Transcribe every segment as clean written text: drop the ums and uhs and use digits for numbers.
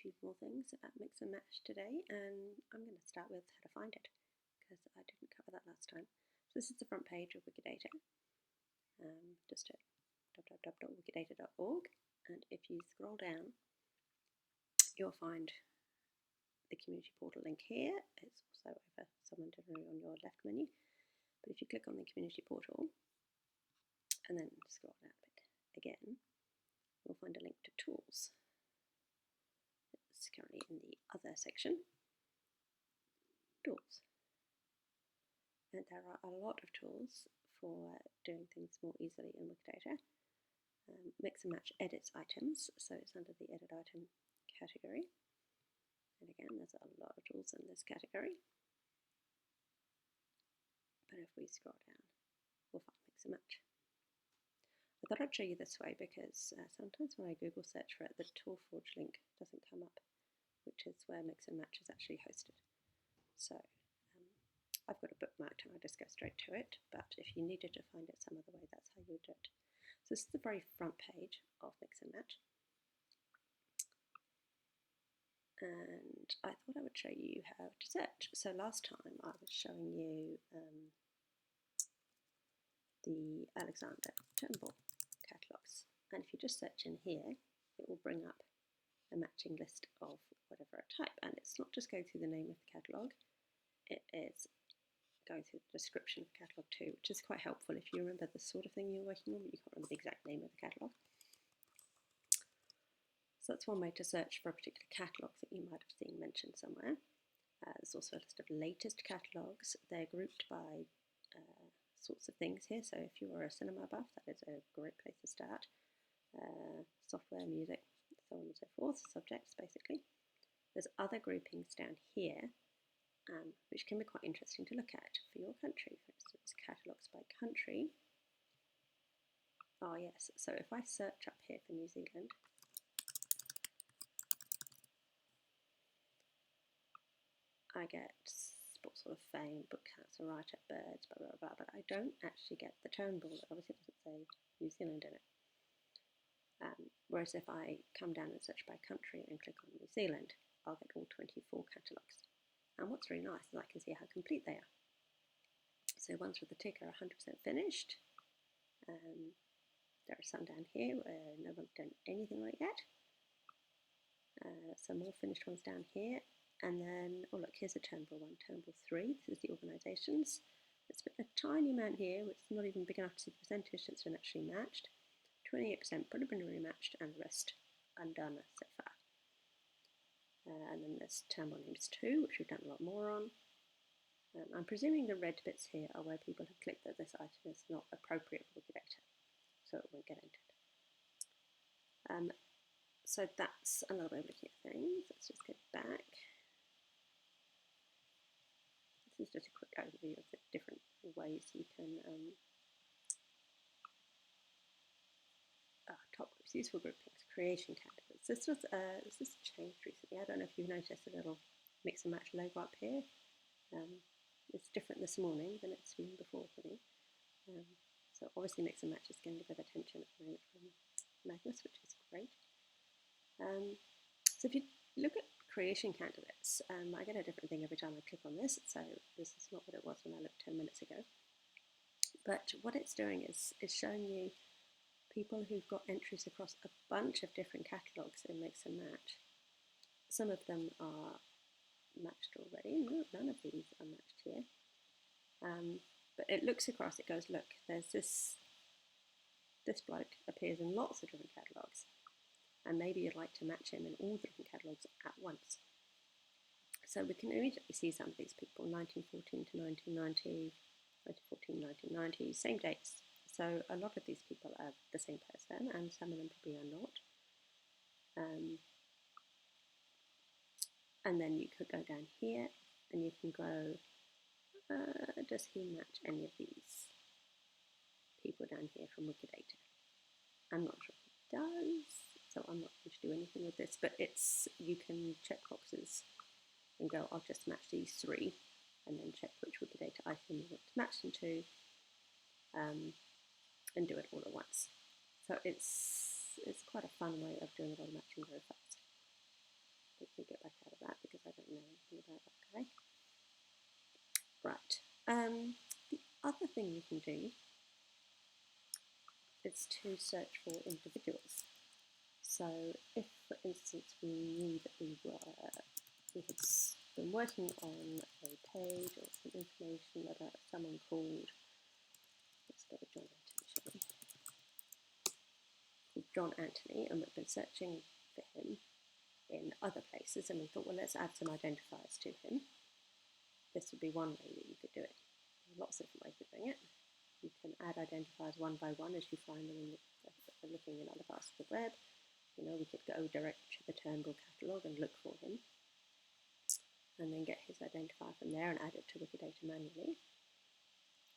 few more things about mix and match today, and I'm going to start with how to find it because I didn't cover that last time. So this is the front page of Wikidata, just at www.wikidata.org, and if you scroll down you'll find the community portal link here. It's also over somewhere generally on your left menu, but if you click on the community portal and then scroll down a bit again, you'll find a link to tools. It's currently in the other section, tools. And there are a lot of tools for doing things more easily in Wikidata. Mix and match edits items, so it's under the edit item category. And again, there's a lot of tools in this category. But if we scroll down, we'll find mix and match. I thought I'd show you this way because sometimes when I Google search for it, the ToolForge link doesn't come up, which is where mix and match is actually hosted. So I've got it bookmarked and I just go straight to it, but if you needed to find it some other way, that's how you would do it. So this is the very front page of mix and match. And I thought I would show you how to search. So last time I was showing you the Alexander Turnbull catalogues, and if you just search in here, it will bring up a matching list of whatever type, and it's not just going through the name of the catalogue, it is going through the description of catalogue too, which is quite helpful if you remember the sort of thing you're working on, but you can't remember the exact name of the catalogue. So that's one way to search for a particular catalogue that you might have seen mentioned somewhere. There's also a list of latest catalogues. They're grouped by sorts of things here, so if you are a cinema buff, that is a great place to start. Software, music, so on and so forth, subjects basically. There's other groupings down here, which can be quite interesting to look at for your country. For instance, catalogues by country. Oh yes, so if I search up here for New Zealand, I get Sports Hall of Fame, Book Cancer Writer, Birds, blah, blah, blah, but I don't actually get the Turnbull. It obviously doesn't say New Zealand in it. Whereas if I come down and search by country and click on New Zealand, I'll get all 24 catalogues. And what's really nice is I can see how complete they are. So ones with the tick are 100% finished. There are some down here where no one's done anything like that. Some more finished ones down here. And then, oh look, here's a Turnbull one, Turnbull 3. This is the organisations. There's been a tiny amount here, which is not even big enough to see the percentage that's been actually matched. 28% preliminary matched, and the rest undone so far. And then there's Turnbull names 2, which we've done a lot more on. I'm presuming the red bits here are where people have clicked that this item is not appropriate for Wikidata, so it won't get entered. So that's another way of looking at things. Let's just go back. This is just a quick overview of the different ways you can top groups, useful groupings, creation candidates. This has changed recently. I don't know if you've noticed a little mix and match logo up here. It's different this morning than it's been before for me. So obviously mix and match is getting a bit of attention at the moment from Magnus, which is great. So if you look at creation candidates, I get a different thing every time I click on this, so this is not what it was when I looked 10 minutes ago. But what it's doing is showing you people who've got entries across a bunch of different catalogues in mix and match. Some of them are matched already. No, none of these are matched here. But it looks across, it goes, look, there's this bloke appears in lots of different catalogues, and maybe you'd like to match him in all the different catalogues at once. So we can immediately see some of these people, 1914 to 1990, 1914, 1990, same dates. So a lot of these people are the same person, and some of them probably are not. And then you could go down here, and you can go, does he match any of these people down here from Wikidata? I'm not sure he does, so I'm not going to do anything with this, but you can check boxes and go, I'll just match these 3, and then check which Wikidata item you want to match them to, and do it all at once. So it's quite a fun way of doing a lot of matching very fast. The other thing you can do is to search for individuals. So if, for instance, we knew that we had been working on a page or some information about someone called, let's go with John Anthony, shall we? Called John Anthony, and we've been searching for him in other places, and we thought, well, let's add some identifiers to him. This would be one way that you could do it. There are lots of different ways of doing it. You can add identifiers one by one as you find them looking in other parts of the web. You know, we could go direct to the Turnbull catalogue and look for him, and then get his identifier from there and add it to Wikidata manually.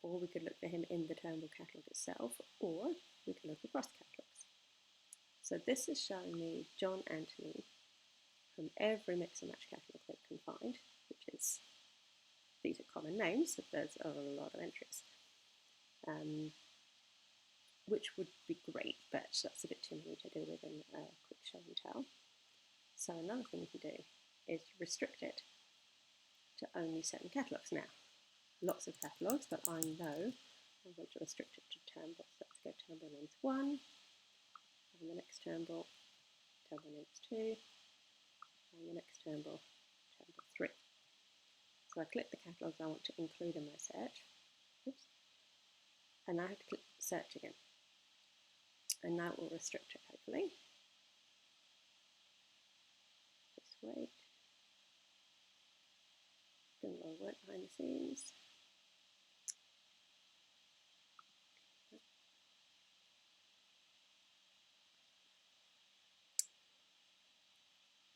Or we could look for him in the Turnbull catalogue itself, or we could look across catalogues. So this is showing me John Anthony from every mix and match catalogue that we can find, which is, these are common names, so there's a lot of entries. Which would be great, but that's a bit too many to do with in a quick show and tell. So another thing you can do is restrict it to only certain catalogues. Now, lots of catalogues, but I know I want to restrict it to Turnbull. So let's go Turnbull names 1, and the next Turnbull names 2, and the next Turnbull 3. So I click the catalogues I want to include in my search. Oops. And now I have to click search again. And now it will restrict it, hopefully. Just wait. Doing a lot of work behind the scenes.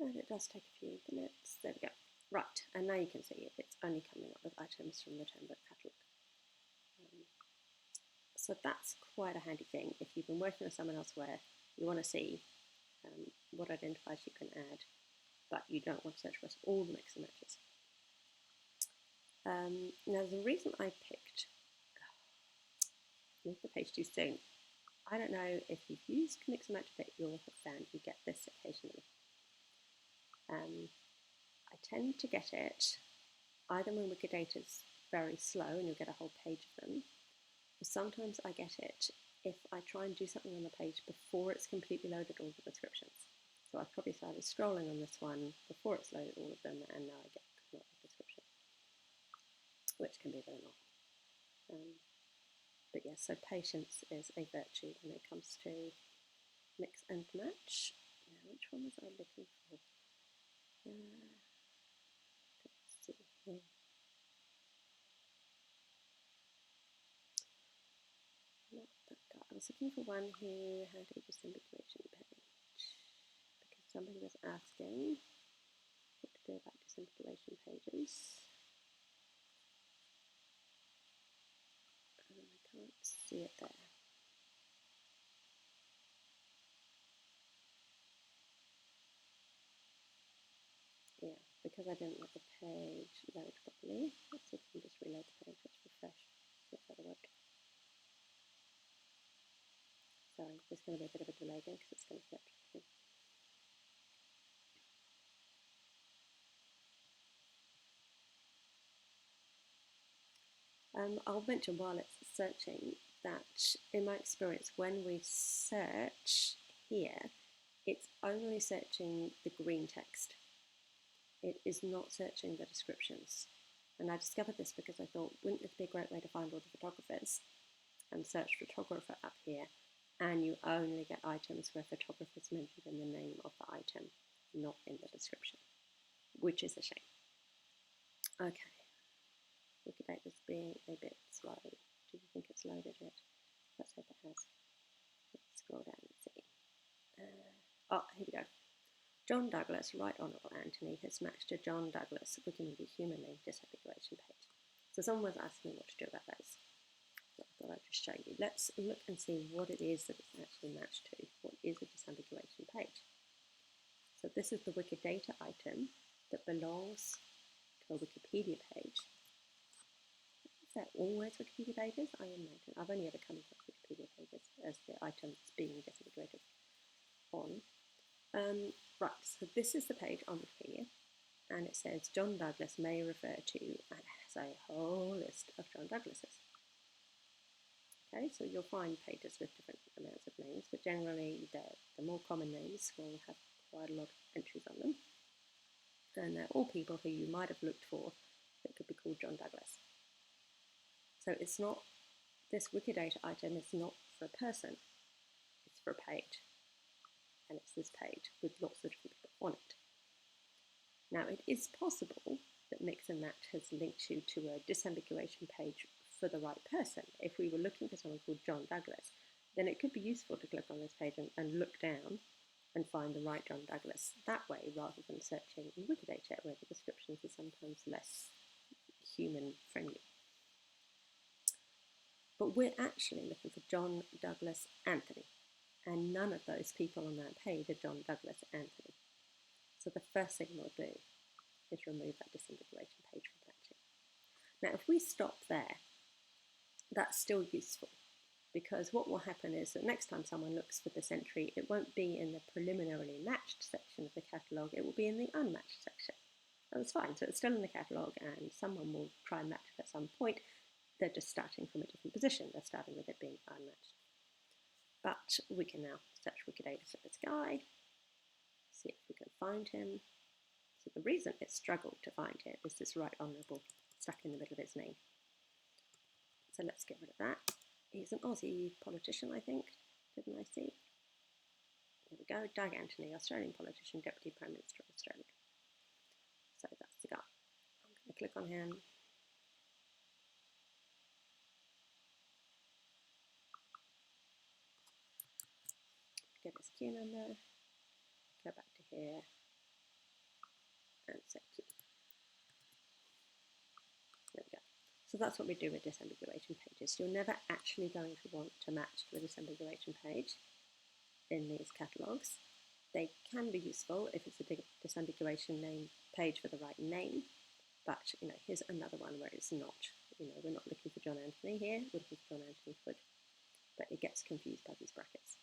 And it does take a few minutes. There we go. Right, and now you can see it's only coming up with items from the Turnbull catalogue. So that's quite a handy thing. If you've been working with someone elsewhere, you want to see what identifiers you can add, but you don't want to search for all the mix and matches. Now, the reason I picked, move the page too soon. I don't know if you've used mix and match, but you'll have found you get this occasionally. I tend to get it either when Wikidata's very slow and you'll get a whole page of them, or sometimes I get it if I try and do something on the page before it's completely loaded all the descriptions. So I probably started scrolling on this one before it's loaded all of them, and now I get the description, which can be very annoying. But yes, so patience is a virtue when it comes to mix and match. Now, which one was I looking for? Let's see here. Not that guy. I was looking for one who had a disambiguation page, because somebody was asking what to do about disambiguation pages. And I can't see it there. Yeah, because I didn't let the page load properly. Let's see if we can just reload the page. Let's refresh. See if that'll work. Sorry, there's going to be a bit of a delay again because it's going to search everything. I'll mention while it's searching that in my experience, when we search here, it's only searching the green text. It is not searching the descriptions. And I discovered this because I thought, wouldn't this be a great way to find all the photographers and search photographer up here, and you only get items where photographer is mentioned in the name of the item, not in the description, which is a shame. Okay. Wikidata's being a bit slow. Do you think it's loaded yet? Let's hope it has. Let's scroll down and see. Oh, here we go. John Douglas, Right Honourable Anthony, has matched to John Douglas Wikimedia Human Name Disambiguation page. So someone was asking me what to do about those. So I thought I'd just show you. Let's look and see what it is that it's actually matched to. What is a disambiguation page? So this is the Wikidata item that belongs to a Wikipedia page. Is that always Wikipedia pages? I imagine. I've only ever come across Wikipedia pages as the item that's being disambiguated on. Right, so this is the page on Wikipedia, and it says John Douglas may refer to, and it has a whole list of John Douglases. Okay, so you'll find pages with different amounts of names, but generally the more common names will have quite a lot of entries on them. And they're all people who you might have looked for that could be called John Douglas. So it's not, this Wikidata item is not for a person, it's for a page. And it's this page with lots of different people on it. Now, it is possible that Mix and Match has linked you to a disambiguation page for the right person. If we were looking for someone called John Douglas, then it could be useful to click on this page and look down and find the right John Douglas that way, rather than searching in Wikidata, where the descriptions are sometimes less human-friendly. But we're actually looking for John Douglas Anthony, and none of those people on that page are John Douglas Anthony. So the first thing we'll do is remove that disambiguation page from matching. Now, if we stop there, that's still useful, because what will happen is that next time someone looks for this entry, it won't be in the preliminarily matched section of the catalogue, it will be in the unmatched section. That's fine, so it's still in the catalogue and someone will try and match it at some point. They're just starting from a different position, they're starting with it being unmatched. But we can now search Wikidata for this guy, see if we can find him. So the reason it struggled to find him is this right honourable stuck in the middle of his name. So let's get rid of that. He's an Aussie politician, I think. Didn't I see? There we go. Doug Anthony, Australian politician, Deputy Prime Minister of Australia. So that's the guy. I'm going to click on him. Get his Q number. Go back to here. And set Q. There we go. So that's what we do with disambiguation pages. You're never actually going to want to match to a disambiguation page in these catalogues. They can be useful if it's a disambiguation name page for the right name, but here's another one where it's not. We're not looking for John Anthony here, we're looking for John Anthony Hood, but it gets confused by these brackets.